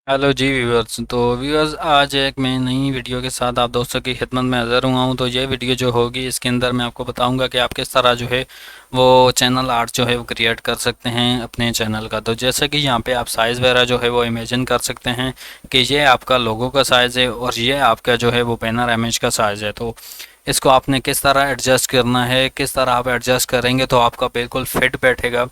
Hello जी viewers. तो viewers, आज एक मैं नई वीडियो के साथ आप दोस्तों की खिदमत में हाज़िर हुआ हूँ। तो ये वीडियो जो होगी इसके अंदर मैं आपको बताऊंगा कि आप किस तरह जो है वो चैनल आर्ट जो है वो क्रिएट कर सकते हैं अपने चैनल का। तो जैसे कि यहाँ पे आप साइज़ वगैरह जो है वो इमेजिन कर सकते हैं कि ये आपका लोगो का साइज़ है और ये आपका जो है वो बैनर इमेज का साइज़ है। तो इसको आपने किस तरह एडजस्ट करना है, किस तरह आप एडजस्ट करेंगे तो आपका बिल्कुल फिट बैठेगा।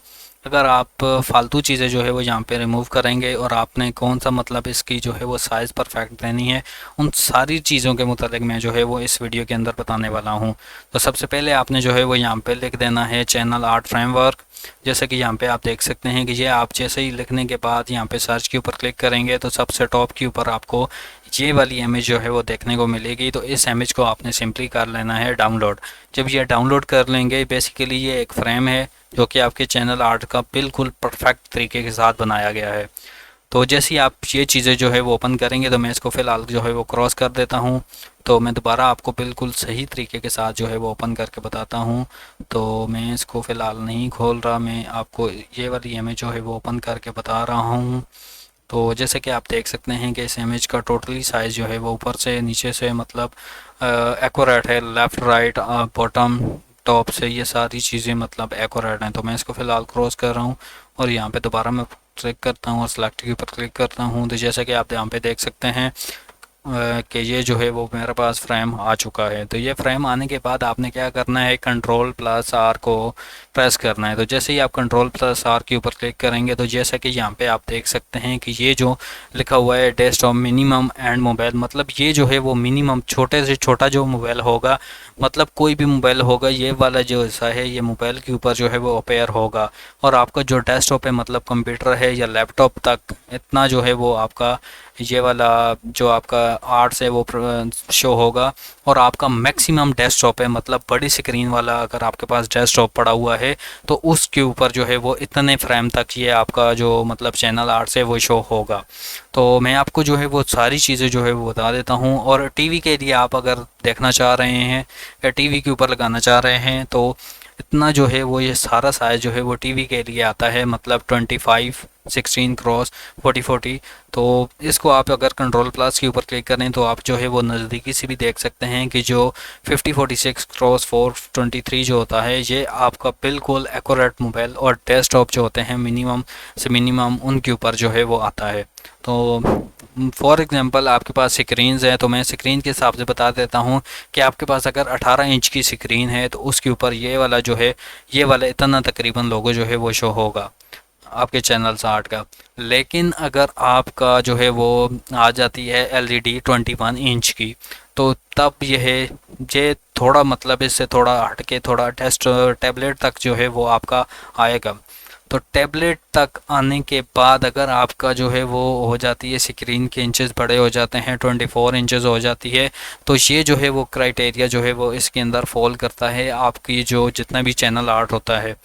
अगर आप फालतू चीज़ें जो है वो यहाँ पे रिमूव करेंगे और आपने कौन सा मतलब इसकी जो है वो साइज़ परफेक्ट लेनी है, उन सारी चीज़ों के मुतालिक मैं जो है वो इस वीडियो के अंदर बताने वाला हूँ। तो सबसे पहले आपने जो है वो यहाँ पे लिख देना है चैनल आर्ट फ्रेमवर्क। जैसे कि यहाँ पे आप देख सकते हैं कि ये आप जैसे ही लिखने के बाद यहाँ पे सर्च के ऊपर क्लिक करेंगे तो सबसे टॉप के ऊपर आपको ये वाली इमेज जो है वो देखने को मिलेगी। तो इस इमेज को आपने सिंपली कर लेना है डाउनलोड। जब ये डाउनलोड कर लेंगे, बेसिकली ये एक फ्रेम है जो कि आपके चैनल आर्ट का बिल्कुल परफेक्ट तरीके के साथ बनाया गया है। तो जैसे ही आप ये चीज़ें जो है वो ओपन करेंगे तो मैं इसको फ़िलहाल जो है वो क्रॉस कर देता हूँ। तो मैं दोबारा आपको बिल्कुल सही तरीके के साथ जो है वो ओपन करके बताता हूँ। तो मैं इसको फ़िलहाल नहीं खोल रहा, मैं आपको ये वाली इमेज जो है वो ओपन करके बता रहा हूँ। तो जैसे कि आप देख सकते हैं कि इस इमेज का टोटली साइज़ जो है वो ऊपर से नीचे से मतलब एक्यूरेट है। लेफ़्ट राइट बॉटम टॉप से ये सारी चीज़ें मतलब एक्यूरेट हैं। तो मैं इसको फ़िलहाल क्रॉस कर रहा हूँ और यहाँ पे दोबारा मैं क्लिक करता हूँ और सेलेक्ट के ऊपर क्लिक करता हूँ। तो जैसा कि आप यहाँ पे देख सकते हैं कि ये जो है वो मेरे पास फ्रेम आ चुका है। तो ये फ्रेम आने के बाद आपने क्या करना है, कंट्रोल प्लस आर को प्रेस करना है। तो जैसे ही आप कंट्रोल प्लस आर के ऊपर क्लिक करेंगे तो जैसा कि यहाँ पे आप देख सकते हैं कि ये जो लिखा हुआ है डेस्कटॉप मिनिमम एंड मोबाइल, मतलब ये जो है वो मिनिमम छोटे से छोटा जो मोबाइल होगा, मतलब कोई भी मोबाइल होगा, ये वाला जो ऐसा है ये मोबाइल के ऊपर जो है वो अपेयर होगा। और आपका जो डेस्कटॉप है मतलब कंप्यूटर है या लैपटॉप तक इतना जो है वो आपका ये वाला जो आपका आर्ट्स है वो शो होगा। और आपका मैक्सिमम डेस्कटॉप है मतलब बड़ी स्क्रीन वाला अगर आपके पास डेस्कटॉप पड़ा हुआ है तो उसके ऊपर जो है वो इतने फ्रेम तक ये आपका जो मतलब चैनल आर्ट्स है वो शो होगा। तो मैं आपको जो है वो सारी चीज़ें जो है वो बता देता हूँ। और टीवी के लिए आप अगर देखना चाह रहे हैं या टीवी के ऊपर लगाना चाह रहे हैं तो इतना जो है वो ये सारा साइज़ जो है वो टीवी के लिए आता है, मतलब 25 16 क्रॉस 40 तो इसको आप अगर कंट्रोल प्लस के ऊपर क्लिक करें तो आप जो है वो नज़दीकी से भी देख सकते हैं कि जो 5046 क्रॉस 423 जो होता है ये आपका बिल्कुल एक्यूरेट मोबाइल और डेस्कटॉप जो होते हैं मिनिमम से मिनिमम उनके ऊपर जो है वो आता है। तो फॉर एग्ज़ाम्पल आपके पास स्क्रीन्स हैं तो मैं स्क्रीन के हिसाब से बता देता हूँ कि आपके पास अगर 18 इंच की स्क्रीन है तो उसके ऊपर ये वाला जो है ये वाला इतना तकरीबन लोगो जो है वो शो होगा आपके चैनल से आर्ट का। लेकिन अगर आपका जो है वो आ जाती है एलईडी 21 इंच की तो तब यह ये थोड़ा मतलब इससे थोड़ा हटके थोड़ा टेस्ट टैबलेट तक जो है वो आपका आएगा। तो टैबलेट तक आने के बाद अगर आपका जो है वो हो जाती है स्क्रीन के इंचेस बड़े हो जाते हैं 24 इंचेस हो जाती है तो ये जो है वो क्राइटेरिया जो है वो इसके अंदर फॉल करता है आपकी जो जितना भी चैनल आर्ट होता है।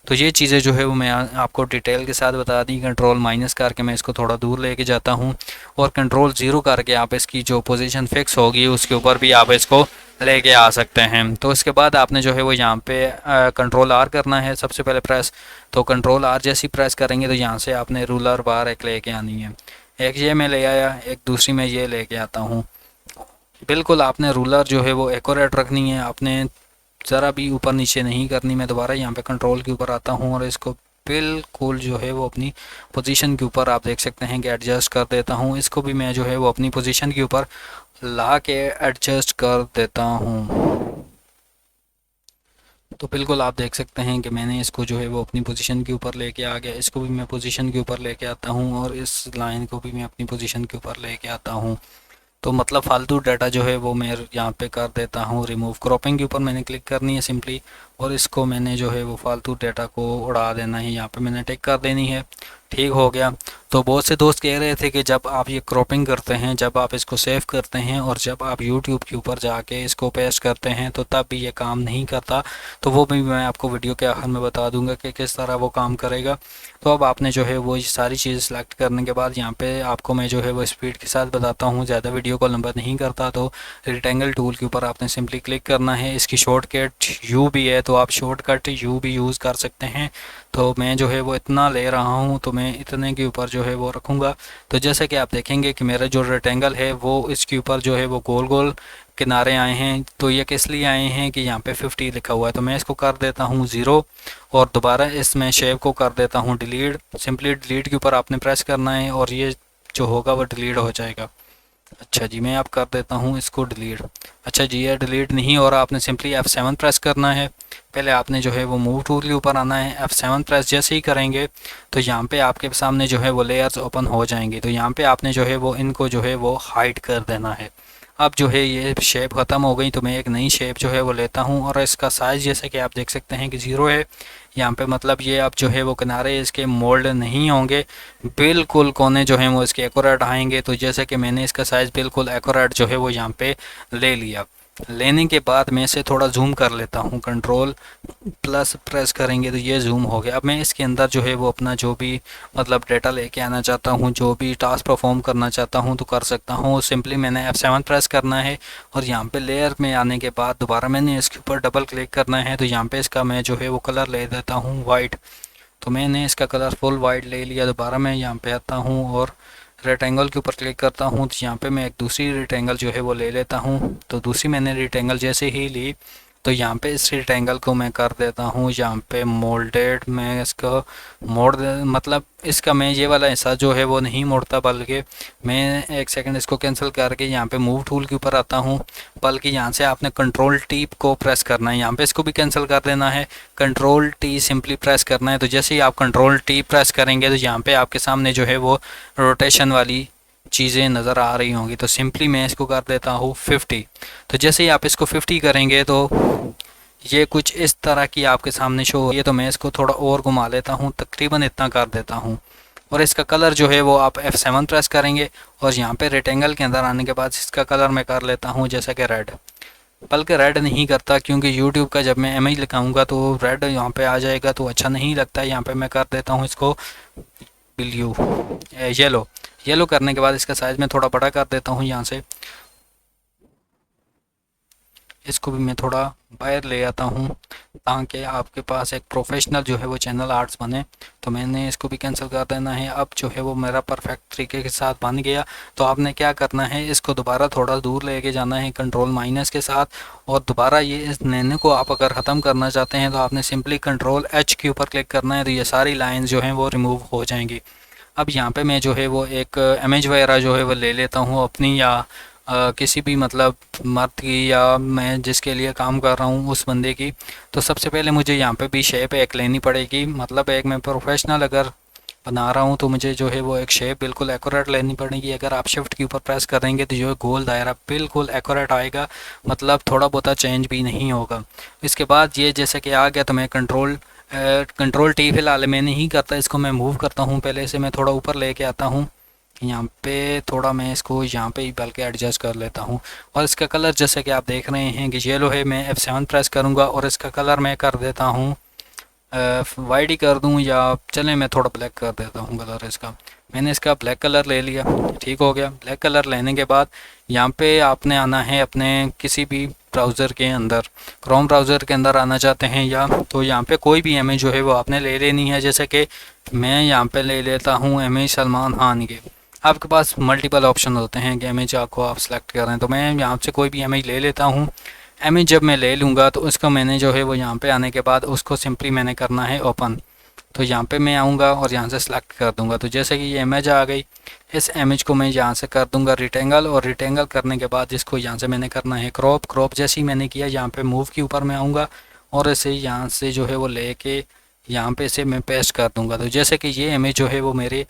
तो ये चीज़ें जो है वो मैं आपको डिटेल के साथ बता दी। कंट्रोल माइनस करके मैं इसको थोड़ा दूर लेके जाता हूँ और कंट्रोल ज़ीरो करके आप इसकी जो पोजीशन फिक्स होगी उसके ऊपर भी आप इसको लेके आ सकते हैं। तो इसके बाद आपने जो है वो यहाँ पे कंट्रोल आर करना है सबसे पहले प्रेस। तो कंट्रोल आर जैसे ही प्रेस करेंगे तो यहाँ से आपने रूलर बार एक लेके आनी है। एक ये मैं ले आया, एक दूसरी में ये लेके आता हूँ। बिल्कुल आपने रूलर जो है वो एक्यूरेट रखनी है, आपने ज़रा भी ऊपर नीचे नहीं करनी। मैं दोबारा यहाँ पे कंट्रोल के ऊपर आता हूँ और इसको बिल्कुल जो है वो अपनी पोजीशन के ऊपर आप देख सकते हैं कि एडजस्ट कर देता हूँ। इसको भी मैं जो है वो अपनी पोजीशन के ऊपर ला के एडजस्ट कर देता हूँ। तो बिल्कुल आप देख सकते हैं कि मैंने इसको जो है वो अपनी पोजीशन के ऊपर लेके आ गया। इसको भी मैं पोजीशन के ऊपर लेके आता हूँ और इस लाइन को भी मैं अपनी पोजीशन के ऊपर लेके आता हूँ। तो मतलब फालतू डाटा जो है वो मैं यहाँ पे कर देता हूँ रिमूव। क्रॉपिंग के ऊपर मैंने क्लिक करनी है सिंपली और इसको मैंने जो है वो फालतू डाटा को उड़ा देना है, यहाँ पे मैंने टिक कर देनी है। ठीक हो गया। तो बहुत से दोस्त कह रहे थे कि जब आप ये क्रॉपिंग करते हैं, जब आप इसको सेव करते हैं और जब आप यूट्यूब के ऊपर जाके इसको पेस्ट करते हैं तो तब भी ये काम नहीं करता। तो वो भी मैं आपको वीडियो के आखिर में बता दूंगा कि किस तरह वो काम करेगा। तो अब आपने जो है वो ये सारी चीज़ें सेलेक्ट करने के बाद यहाँ पे आपको मैं जो है वो स्पीड के साथ बताता हूँ, ज़्यादा वीडियो को लंबा नहीं करता। तो रेक्टेंगल टूल के ऊपर आपने सिंपली क्लिक करना है। इसकी शॉर्टकट यू भी है तो आप शॉर्टकट यू भी यूज़ कर सकते हैं। तो मैं जो है वो इतना ले रहा हूँ तो मैं इतने के ऊपर जो है वो रखूँगा। तो जैसे कि आप देखेंगे कि मेरा जो रेक्टेंगल है वो इसके ऊपर जो है वो गोल गोल किनारे आए हैं। तो ये किस लिए आए हैं कि यहाँ पे 50 लिखा हुआ है, तो मैं इसको कर देता हूँ 0 और दोबारा इसमें शेप को कर देता हूँ डिलीट। सिंपली डिलीट के ऊपर आपने प्रेस करना है और ये जो होगा वो डिलीट हो जाएगा। अच्छा जी, मैं अब कर देता हूँ इसको डिलीट। अच्छा जी, ये डिलीट नहीं हो रहा, आपने सिंपली F7 प्रेस करना है। पहले आपने जो है वो मूव टूल के ऊपर आना है। F7 प्रेस जैसे ही करेंगे तो यहाँ पे आपके सामने जो है वो लेयर्स ओपन हो जाएंगे। तो यहाँ पे आपने जो है वो इनको जो है वो हाइड कर देना है। अब जो है ये शेप ख़त्म हो गई तो मैं एक नई शेप जो है वो लेता हूँ और इसका साइज़ जैसे कि आप देख सकते हैं कि 0 है यहाँ पे। मतलब ये अब जो है वो किनारे इसके मोल्ड नहीं होंगे, बिल्कुल कोने जो हैं वो इसके एक्यूरेट आएंगे। तो जैसे कि मैंने इसका साइज़ बिल्कुल एक्यूरेट जो है वो यहाँ पे ले लिया। लेने के बाद मैं इसे थोड़ा जूम कर लेता हूँ, कंट्रोल प्लस प्रेस करेंगे तो ये जूम हो गया। अब मैं इसके अंदर जो है वो अपना जो भी मतलब डेटा लेके आना चाहता हूँ, जो भी टास्क परफॉर्म करना चाहता हूँ तो कर सकता हूँ। सिंपली मैंने F7 प्रेस करना है और यहाँ पे लेयर में आने के बाद दोबारा मैंने इसके ऊपर डबल क्लिक करना है। तो यहाँ पे इसका मैं जो है वो कलर ले देता हूँ वाइट। तो मैंने इसका कलर फुल वाइट ले लिया। दोबारा मैं यहाँ पे आता हूँ और रेक्टेंगल के ऊपर क्लिक करता हूँ। तो यहाँ पे मैं एक दूसरी रेक्टेंगल जो है वो ले लेता हूँ। तो दूसरी मैंने रेक्टेंगल जैसे ही ली तो यहाँ पे इस रेक्टेंगल को मैं कर देता हूँ यहाँ पे मोल्डेड। मैं इसका मोड़ मतलब इसका मैं ये वाला हिस्सा जो है वो नहीं मोड़ता, बल्कि मैं एक सेकंड इसको कैंसिल करके यहाँ पे मूव टूल के ऊपर आता हूँ। बल्कि यहाँ से आपने कंट्रोल टी को प्रेस करना है, यहाँ पे इसको भी कैंसिल कर देना है, कंट्रोल टी सिंपली प्रेस करना है। तो जैसे ही आप कंट्रोल टी प्रेस करेंगे तो यहाँ पे आपके सामने जो है वो रोटेशन वाली चीज़ें नज़र आ रही होंगी। तो सिंपली मैं इसको कर देता हूँ 50। तो जैसे ही आप इसको 50 करेंगे तो ये कुछ इस तरह की आपके सामने शो हो। ये तो मैं इसको थोड़ा और घुमा लेता हूँ, तकरीबन इतना कर देता हूँ। और इसका कलर जो है वो आप F7 प्रेस करेंगे और यहाँ पे रेक्टेंगल के अंदर आने के बाद इसका कलर मैं कर लेता हूँ जैसा कि रेड। बल्कि रेड नहीं करता क्योंकि यूट्यूब का जब मैं इमेज लिखाऊंगा तो रेड यहाँ पे आ जाएगा तो अच्छा नहीं लगता। यहाँ पे मैं कर देता हूँ इसको ब्लू येलो। येलो करने के बाद इसका साइज़ मैं थोड़ा बड़ा कर देता हूँ यहाँ से। इसको भी मैं थोड़ा बाहर ले आता हूँ ताकि आपके पास एक प्रोफेशनल जो है वो चैनल आर्ट्स बने। तो मैंने इसको भी कैंसिल कर देना है। अब जो है वो मेरा परफेक्ट तरीके के साथ बन गया। तो आपने क्या करना है, इसको दोबारा थोड़ा दूर लेके जाना है कंट्रोल माइनस के साथ और दोबारा ये इस नैने को आप अगर ख़त्म करना चाहते हैं तो आपने सिंपली कंट्रोल H के ऊपर क्लिक करना है। तो ये सारी लाइन जो हैं वो रिमूव हो जाएंगी। अब यहाँ पे मैं जो है वो एक इमेज वगैरह जो है वो ले लेता हूँ अपनी या किसी भी मतलब मर्द की या मैं जिसके लिए काम कर रहा हूँ उस बंदे की। तो सबसे पहले मुझे यहाँ पे भी शेप एक लेनी पड़ेगी। मतलब एक मैं प्रोफेशनल अगर बना रहा हूँ तो मुझे जो है वो एक शेप बिल्कुल एक्यूरेट लेनी पड़ेगी। अगर आप शिफ्ट के ऊपर प्रेस करेंगे तो जो है गोल दायरा बिल्कुल एक्यूरेट आएगा, मतलब थोड़ा बहुत चेंज भी नहीं होगा। इसके बाद ये जैसे कि आ गया तो मैं कंट्रोल टी फिलहाल मैं नहीं करता, इसको मैं मूव करता हूँ। पहले से मैं थोड़ा ऊपर लेके आता हूँ यहाँ पे, थोड़ा मैं इसको यहाँ पे ही बल्कि एडजस्ट कर लेता हूँ। और इसका कलर जैसे कि आप देख रहे हैं कि येलो है, मैं F7 प्रेस करूँगा और इसका कलर मैं कर देता हूँ वाइट ही कर दूँ या चलें मैं थोड़ा ब्लैक कर देता हूँ कलर इसका। मैंने इसका ब्लैक कलर ले लिया, ठीक हो गया। ब्लैक कलर लेने के बाद यहाँ पे आपने आना है अपने किसी भी ब्राउज़र के अंदर, क्रोम ब्राउज़र के अंदर आना चाहते हैं या तो यहाँ पे कोई भी इमेज जो है वो आपने ले लेनी है। जैसे कि मैं यहाँ पे ले लेता हूँ इमेज सलमान खान की। आपके पास मल्टीपल ऑप्शन होते हैं कि इमेज आपको आप सेलेक्ट कर रहे हैं, तो मैं यहाँ से कोई भी इमेज ले लेता हूँ। इमेज जब मैं ले लूँगा तो उसको मैंने जो है वो यहाँ पे आने के बाद उसको सिंपली मैंने करना है ओपन। तो यहाँ पे मैं आऊँगा और यहाँ से सिलेक्ट कर दूँगा। तो जैसे कि ये इमेज आ गई, इस इमेज को मैं यहाँ से कर दूँगा रिटेंगल और रिटेंगल करने के बाद इसको यहाँ से मैंने करना है क्रॉप। जैसे ही मैंने किया यहाँ पे मूव के ऊपर मैं आऊँगा और इसे यहाँ से जो है वो लेके यहाँ पे इसे मैं पेस्ट कर दूँगा। तो जैसे कि ये इमेज जो है वो मेरे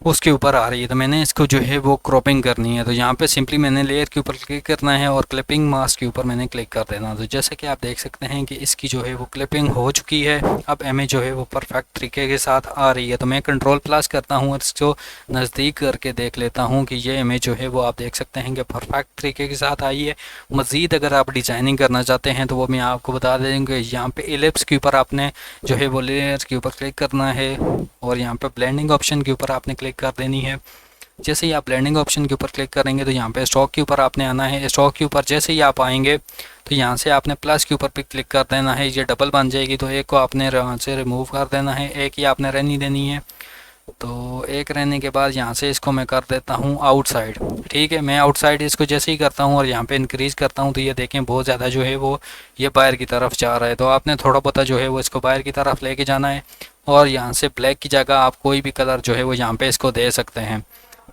उसके ऊपर आ रही है तो मैंने इसको जो है वो क्रॉपिंग करनी है। तो यहाँ पे सिंपली मैंने लेयर के ऊपर क्लिक करना है और क्लिपिंग मास्क के ऊपर मैंने क्लिक कर देना। तो जैसे कि आप देख सकते हैं कि इसकी जो है वो क्लिपिंग हो चुकी है। अब इमेज जो है वो परफेक्ट तरीके के साथ आ रही है। तो मैं कंट्रोल प्लस करता हूँ और इसको नज़दीक करके देख लेता हूँ कि ये इमेज जो है वो आप देख सकते हैं कि परफेक्ट तरीके के साथ आई है। मज़ीद अगर आप डिज़ाइनिंग करना चाहते हैं तो वो मैं आपको बता देंगे। यहाँ पे एलिप्स के ऊपर आपने जो है वो लेयर के ऊपर क्लिक करना है और यहाँ पे ब्लेंडिंग ऑप्शन के ऊपर आपने क्लिक कर देनी है। जैसे ही आप ब्लेंडिंग ऑप्शन के ऊपर क्लिक करेंगे तो यहाँ पे स्टॉक के ऊपर आपने आना है। स्टॉक के ऊपर जैसे ही आप आएंगे तो यहाँ से आपने प्लस के ऊपर भी क्लिक कर देना है। ये डबल बन जाएगी तो एक को आपने यहाँ से रिमूव कर देना है, एक ही आपने रहनी देनी है। तो एक रहने के बाद यहाँ से इसको मैं कर देता हूँ आउटसाइड। ठीक है, मैं आउटसाइड इसको जैसे ही करता हूँ और यहाँ पे इंक्रीज़ करता हूँ तो ये देखें बहुत ज़्यादा जो है वो ये बाहर की तरफ जा रहा है। तो आपने थोड़ा बहुत जो है वो इसको बाहर की तरफ लेके जाना है और यहाँ से ब्लैक की जगह आप कोई भी कलर जो है वो यहाँ पे इसको दे सकते हैं।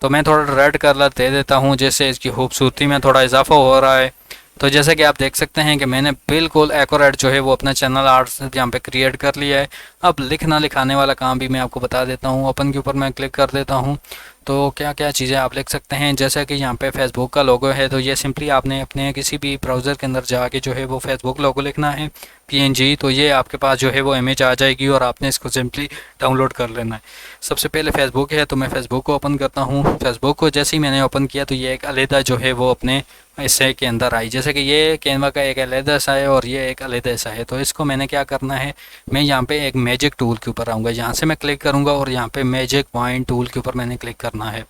तो मैं थोड़ा रेड कलर दे देता हूँ जिससे इसकी खूबसूरती में थोड़ा इजाफा हो रहा है। तो जैसे कि आप देख सकते हैं कि मैंने बिल्कुल एक्यूरेट जो है वो अपना चैनल आर्ट यहाँ पे क्रिएट कर लिया है। अब लिखना लिखाने वाला काम भी मैं आपको बता देता हूँ। ओपन के ऊपर मैं क्लिक कर देता हूँ। तो क्या क्या चीज़ें आप लिख सकते हैं, जैसा कि यहाँ पे फेसबुक का लोगो है तो ये सिंपली आपने अपने किसी भी ब्राउज़र के अंदर जाके जो है वो फेसबुक लोगो लिखना है PNG, तो ये आपके पास जो है वो इमेज आ जाएगी और आपने इसको सिंपली डाउनलोड कर लेना है। सबसे पहले फेसबुक है तो मैं फेसबुक को ओपन करता हूँ। फेसबुक को जैसे ही मैंने ओपन किया तो ये एक अलहदा जो है वो अपने हिस्से के अंदर आई, जैसे कि ये कैनवा का एक अलहदा सा है और ये एक अलहदा सा है। तो इसको मैंने क्या करना है, मैं यहाँ पे एक मैजिक टूल के ऊपर आऊँगा, यहाँ से मैं क्लिक करूँगा और यहाँ पे मैजिक पॉइंट टूल के ऊपर मैंने क्लिक करना है।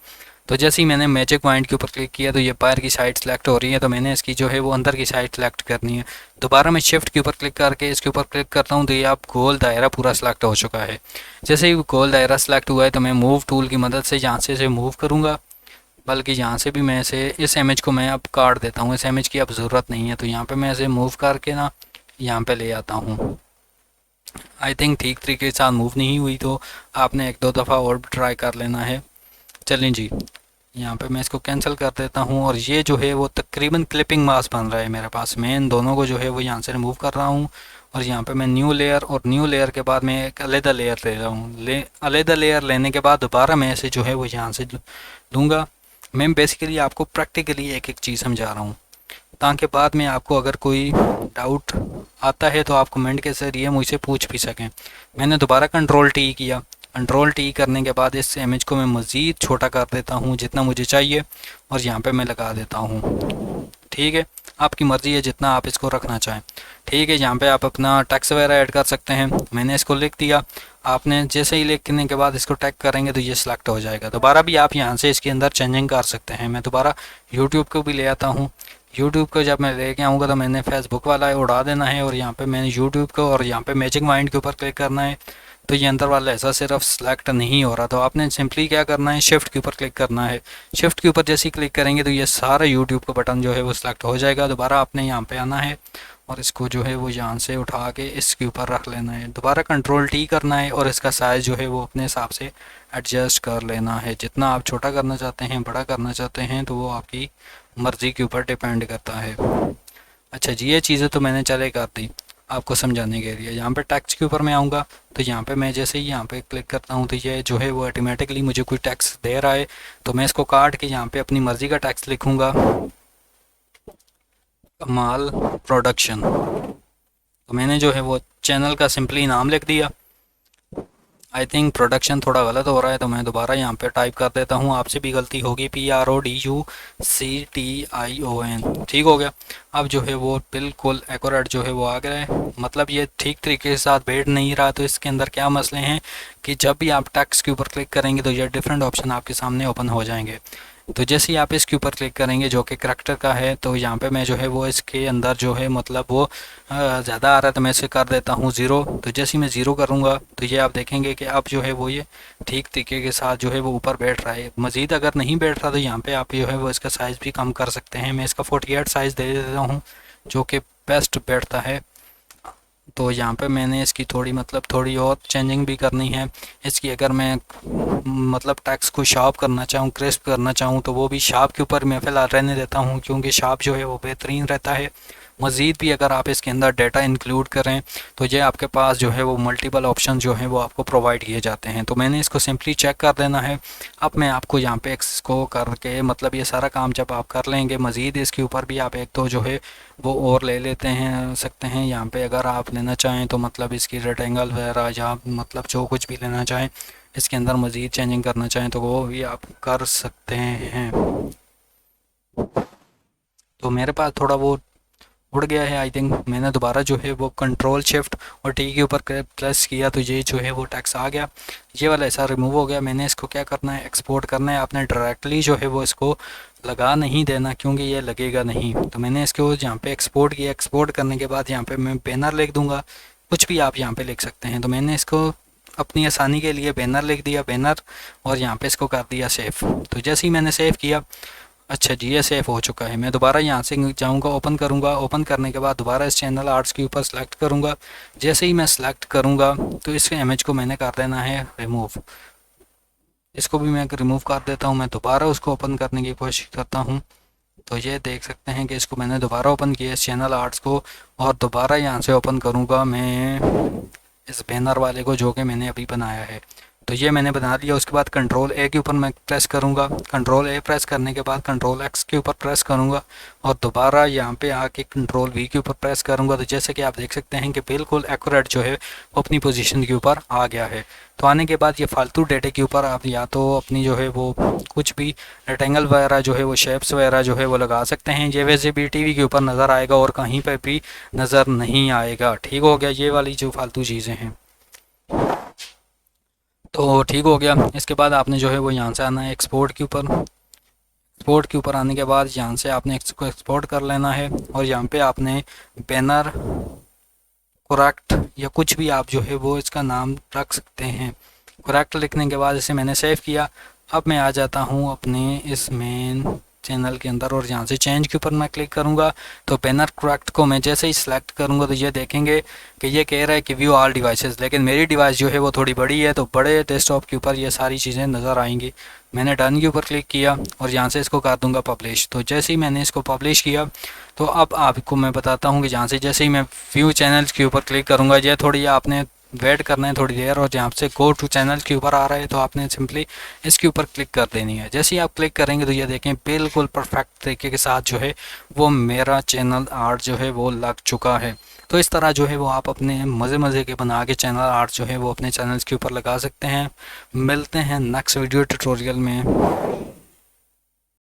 तो जैसे ही मैंने मैजिक पॉइंट के ऊपर क्लिक किया तो ये बाहर की साइड सेलेक्ट हो रही है, तो मैंने इसकी जो है वो अंदर की साइड सेलेक्ट करनी है। दोबारा मैं शिफ्ट के ऊपर क्लिक करके इसके ऊपर क्लिक करता हूँ तो ये आप गोल दायरा पूरा सेलेक्ट हो चुका है। जैसे ही गोल दायरा सेलेक्ट हुआ है तो मैं मूव टूल की मदद से यहाँ से इसे मूव करूँगा, बल्कि यहाँ से भी मैं इसे इस इमेज को मैं अब काट देता हूँ, इस इमेज की अब ज़रूरत नहीं है। तो यहाँ पे मैं इसे मूव करके ना यहाँ पे ले आता हूँ। आई थिंक ठीक तरीके के साथ मूव नहीं हुई तो आपने एक दो दफ़ा और ट्राई कर लेना है। चलें जी, यहाँ पे मैं इसको कैंसिल कर देता हूँ और ये जो है वो तकरीबन क्लिपिंग मास्क बन रहा है मेरे पास। मैं इन दोनों को जो है वो यहाँ से रिमूव कर रहा हूँ और यहाँ पे मैं न्यू लेयर, और न्यू लेयर के बाद मैं एक अलहदा लेयर ले रहा हूँ। अलहदा लेयर लेने के बाद दोबारा मैं इसे जो है वो यहाँ से लूँगा। मैं बेसिकली आपको प्रैक्टिकली एक एक चीज़ समझा रहा हूँ ताकि बाद में आपको अगर कोई डाउट आता है तो आप कमेंट के ज़रिए मुझसे पूछ भी सकें। मैंने दोबारा कंट्रोल टी किया। कंट्रोल टी करने के बाद इस इमेज को मैं मज़ीद छोटा कर देता हूँ जितना मुझे चाहिए और यहाँ पे मैं लगा देता हूँ। ठीक है, आपकी मर्ज़ी है जितना आप इसको रखना चाहें। ठीक है, यहाँ पे आप अपना टेक्स्ट वगैरह ऐड कर सकते हैं। मैंने इसको लिख दिया। आपने जैसे ही लिखने के बाद इसको टैग करेंगे तो ये सिलेक्ट हो जाएगा। दोबारा भी आप यहाँ से इसके अंदर चेंजिंग कर सकते हैं। मैं दोबारा यूट्यूब को भी ले आता हूँ। यूट्यूब को जब मैं लेके आऊँगा तो मैंने फेसबुक वाला उड़ा देना है और यहाँ पे मैंने यूट्यूब को और यहाँ पे मैजिक माइंड के ऊपर क्लिक करना है। तो ये अंदर वाला ऐसा सिर्फ सेलेक्ट नहीं हो रहा, तो आपने सिंपली क्या करना है, शिफ्ट के ऊपर क्लिक करना है। शिफ्ट के ऊपर जैसे ही क्लिक करेंगे तो ये सारा यूट्यूब का बटन जो है वो सिलेक्ट हो जाएगा। दोबारा आपने यहाँ पे आना है और इसको जो है वो यहाँ से उठा के इसके ऊपर रख लेना है। दोबारा कंट्रोल टी करना है और इसका साइज़ जो है वो अपने हिसाब से एडजस्ट कर लेना है। जितना आप छोटा करना चाहते हैं, बड़ा करना चाहते हैं, तो वो आपकी मर्ज़ी के ऊपर डिपेंड करता है। अच्छा जी, ये चीज़ें तो मैंने चले कर दी आपको समझाने के लिए। यहाँ पे टेक्स्ट के ऊपर मैं आऊँगा तो यहाँ पे मैं जैसे ही यहाँ पे क्लिक करता हूँ तो ये जो है वो ऑटोमेटिकली मुझे कोई टेक्स्ट दे रहा है। तो मैं इसको काट के यहाँ पे अपनी मर्ज़ी का टेक्स्ट लिखूँगा, कमाल प्रोडक्शन। तो मैंने जो है वो चैनल का सिंपली नाम लिख दिया। आई थिंक प्रोडक्शन थोड़ा गलत हो रहा है तो मैं दोबारा यहाँ पे टाइप कर देता हूँ। आपसे भी गलती होगी, PRODUCTION। ठीक हो गया। अब जो है वो बिल्कुल एक्यूरेट जो है वो आ गया है, मतलब ये ठीक तरीके के साथ बैठ नहीं रहा। तो इसके अंदर क्या मसले हैं कि जब भी आप टेक्स्ट के ऊपर क्लिक करेंगे तो ये डिफरेंट ऑप्शन आपके सामने ओपन हो जाएंगे। तो जैसे ही आप इसके ऊपर क्लिक करेंगे जो कि करैक्टर का है, तो यहाँ पे मैं जो है वो इसके अंदर जो है मतलब वो ज़्यादा आ रहा है तो मैं इसे कर देता हूँ 0। तो जैसे ही मैं 0 करूँगा तो ये आप देखेंगे कि अब जो है वो ये ठीक तरीके के साथ जो है वो ऊपर बैठ रहा है। मज़ीद अगर नहीं बैठ रहा तो यहाँ पे आप जो है वो इसका साइज़ भी कम कर सकते हैं। मैं इसका 48 साइज़ दे देता हूँ जो कि बेस्ट बैठता है। तो यहाँ पे मैंने इसकी थोड़ी और चेंजिंग भी करनी है। इसकी अगर मैं मतलब टेक्स्ट को शार्प करना चाहूँ, क्रिस्प करना चाहूँ, तो वो भी शार्प के ऊपर मैं फ़िलहाल रहने देता हूँ क्योंकि शार्प जो है वो बेहतरीन रहता है। मज़ीद भी अगर आप इसके अंदर डाटा इंक्लूड करें तो ये आपके पास जो है वो मल्टीपल ऑप्शन जो है वो आपको प्रोवाइड किए जाते हैं। तो मैंने इसको सिंपली चेक कर देना है। अब मैं आपको यहाँ पे इसको करके मतलब ये सारा काम जब आप कर लेंगे, मज़ीद इसके ऊपर भी आप एक तो जो है वो और ले लेते हैं सकते हैं। यहाँ पे अगर आप लेना चाहें तो मतलब इसकी रेक्टेंगल वगैरह या मतलब जो कुछ भी लेना चाहें, इसके अंदर मज़ीद चेंजिंग करना चाहें तो वो भी आप कर सकते हैं। तो मेरे पास थोड़ा वो उड़ गया है। आई थिंक मैंने दोबारा जो है वो कंट्रोल शिफ्ट और टी के ऊपर प्रेस किया तो ये जो है वो टेक्स्ट आ गया। ये वाला ऐसा रिमूव हो गया। मैंने इसको क्या करना है, एक्सपोर्ट करना है। आपने डायरेक्टली जो है वो इसको लगा नहीं देना क्योंकि ये लगेगा नहीं। तो मैंने इसको यहाँ पे एक्सपोर्ट किया। एक्सपोर्ट करने के बाद यहाँ पे मैं बैनर लिख दूँगा, कुछ भी आप यहाँ पे लिख सकते हैं। तो मैंने इसको अपनी आसानी के लिए बैनर लिख दिया, बैनर, और यहाँ पे इसको कर दिया सेव। तो जैसे ही मैंने सेव किया, अच्छा जी ये सेव हो चुका है। मैं दोबारा यहाँ से जाऊँगा, ओपन करूँगा। ओपन करने के बाद दोबारा इस चैनल आर्ट्स के ऊपर सेलेक्ट करूँगा। जैसे ही मैं सेलेक्ट करूँगा तो इस इमेज को मैंने कर देना है रिमूव। इसको भी मैं रिमूव कर देता हूँ। मैं दोबारा उसको ओपन करने की कोशिश करता हूँ। तो ये देख सकते हैं कि इसको मैंने दोबारा ओपन किया इस चैनल आर्ट्स को, और दोबारा यहाँ से ओपन करूँगा मैं इस बैनर वाले को जो कि मैंने अभी बनाया है। तो ये मैंने बना लिया। उसके बाद कंट्रोल ए के ऊपर मैं प्रेस करूँगा। कंट्रोल ए प्रेस करने के बाद कंट्रोल एक्स के ऊपर प्रेस करूँगा और दोबारा यहाँ पे आके कंट्रोल वी के ऊपर प्रेस करूँगा। तो जैसे कि आप देख सकते हैं कि बिल्कुल एक्यूरेट जो है वो अपनी पोजीशन के ऊपर आ गया है। तो आने के बाद ये फालतू डेटे के ऊपर आप या तो अपनी जो है वो कुछ भी रेक्टेंगल वगैरह जो है वो शेप्स वगैरह जो है वो लगा सकते हैं। ये वैसे भी टीवी के ऊपर नज़र आएगा और कहीं पर भी नज़र नहीं आएगा। ठीक हो गया, ये वाली जो फालतू चीज़ें हैं। तो ठीक हो गया। इसके बाद आपने जो है वो यहाँ से आना है एक्सपोर्ट के ऊपर। एक्सपोर्ट के ऊपर आने के बाद यहाँ से आपने इसको एक्सपोर्ट कर लेना है और यहाँ पे आपने बैनर करेक्ट या कुछ भी आप जो है वो इसका नाम रख सकते हैं। करेक्ट लिखने के बाद इसे मैंने सेव किया। अब मैं आ जाता हूँ अपने इस मेन चैनल के अंदर और यहाँ से चेंज के ऊपर मैं क्लिक करूँगा। तो बैनर करेक्ट को मैं जैसे ही सिलेक्ट करूँगा तो ये देखेंगे कि ये कह रहा है कि व्यू ऑल डिवाइसेस, लेकिन मेरी डिवाइस जो है वो थोड़ी बड़ी है तो बड़े डेस्कटॉप के ऊपर ये सारी चीज़ें नज़र आएंगी। मैंने डन के ऊपर क्लिक किया और यहाँ से इसको कर दूँगा पब्लिश। तो जैसे ही मैंने इसको पब्लिश किया तो अब आपको मैं बताता हूँ कि जहाँ से जैसे ही मैं व्यू चैनल्स के ऊपर क्लिक करूँगा, ये थोड़ी आपने वेट करना है थोड़ी देर, और यहाँ से गो टू चैनल के ऊपर आ रहा है तो आपने सिंपली इसके ऊपर क्लिक कर देनी है। जैसे ही आप क्लिक करेंगे तो ये देखें बिल्कुल परफेक्ट तरीके के साथ जो है वो मेरा चैनल आर्ट जो है वो लग चुका है। तो इस तरह जो है वो आप अपने मज़े के बना के चैनल आर्ट जो है वो अपने चैनल्स के ऊपर लगा सकते हैं। मिलते हैं नेक्स्ट वीडियो ट्यूटोरियल में।